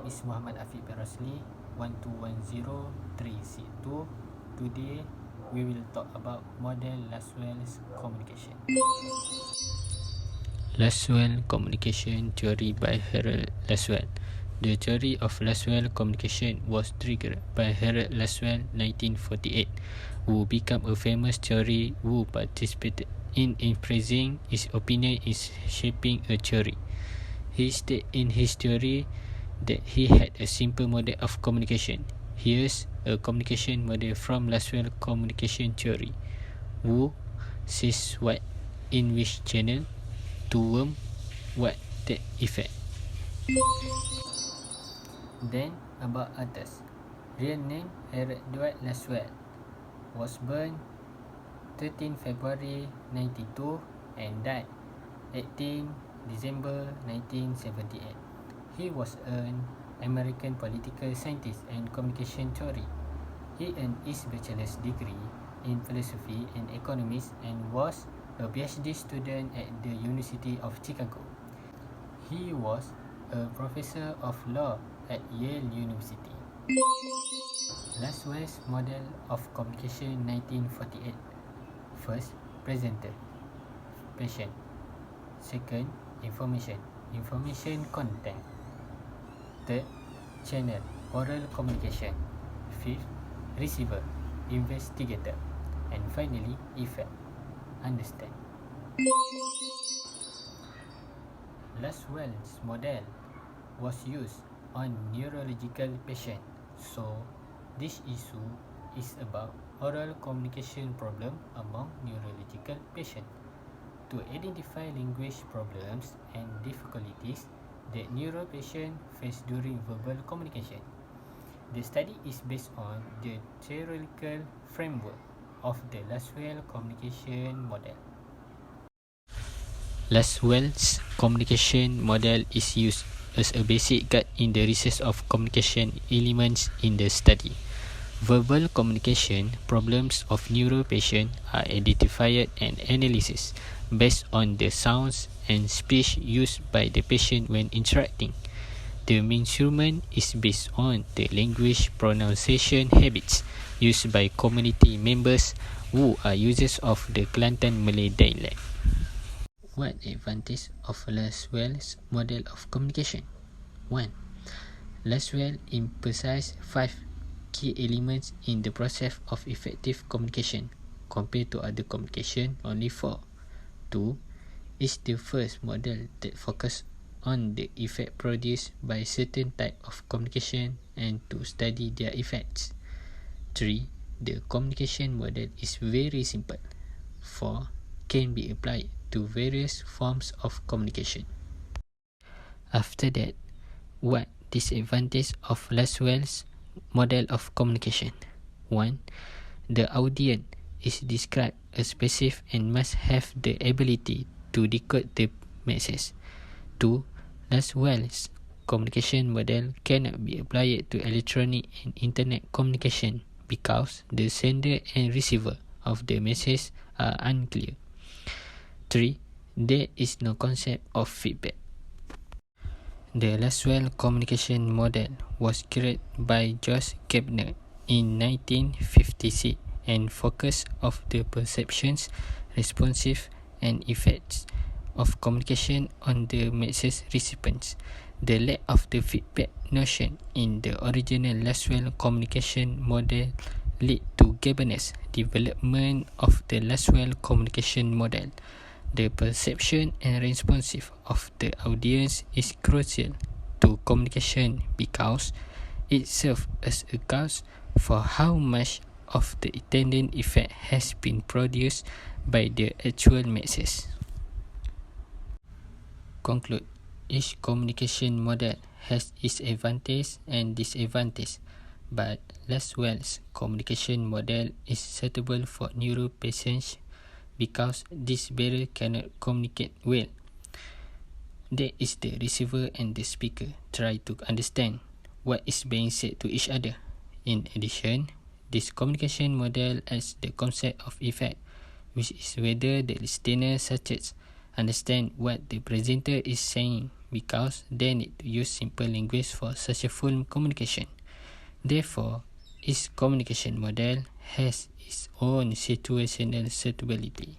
is Muhammad Afiq Berosli, 12103C2. Today, we will talk about model Lasswell's communication. Lasswell communication theory by Harold Lasswell. The theory of Lasswell communication was triggered by Harold Lasswell 1948, who became a famous theory who participated in phrasing his opinion is shaping a theory. He stated in his theory that he had a simple model of communication. Here's a communication model from Lasswell communication theory. Who says what in which channel, to whom, what the effect. Then about others. Real name Harold Dwight Lasswell. Was born 13 February 92 and died 18 December 1978. He was an American political scientist and communication theory. He earned his bachelor's degree in philosophy and economics and was a PhD student at the University of Chicago. He was a professor of law at Yale University. Lasswell's model of communication 1948. First, presenter, patient. Second, information content. Third, channel, oral communication. Fifth, receiver, investigator. And finally, effect, understand. Lasswell's model was used on neurological patients, so this issue is about oral communication problem among neurological patients. To identify language problems and difficulties that neuro patients face during verbal communication. The study is based on the theoretical framework of the Lasswell communication model. Lasswell's communication model is used as a basic guide in the research of communication elements in the study. Verbal communication problems of neuro patients are identified and analyzed based on the sounds and speech used by the patient when interacting. The measurement is based on the language pronunciation habits used by community members who are users of the Kelantan Malay dialect. What advantage of Lasswell's model of communication? 1. Lasswell emphasized 5 key elements in the process of effective communication compared to other communication only 4. 2. Is the first model that focuses on the effect produced by certain type of communication and to study their effects. 3. The communication model is very simple. 4. Can be applied to various forms of communication. After that, what disadvantage of Lasswell's model of communication? 1. The audience is described as passive and must have the ability to decode the message. 2. Lasswell's communication model cannot be applied to electronic and internet communication because the sender and receiver of the message are unclear. 3. There is no concept of feedback. The Lasswell communication model was created by George Gardner in 1956 and focused on the perceptions, responsive, and effects of communication on the message recipients. The lack of the feedback notion in the original Lasswell communication model led to Gardner's development of the Lasswell communication model. The perception and responsive of the audience is crucial to communication because it serves as a gauge for how much of the intended effect has been produced by the actual message. Conclude. Each communication model has its advantage and disadvantage, but Lasswell's communication model is suitable for neuro patients because this barrier cannot communicate well. That is, the receiver and the speaker try to understand what is being said to each other. In addition, this communication model adds the concept of effect, which is whether the listener such as understand what the presenter is saying because they need to use simple language for successful communication. Therefore, each communication model has its own situational suitability.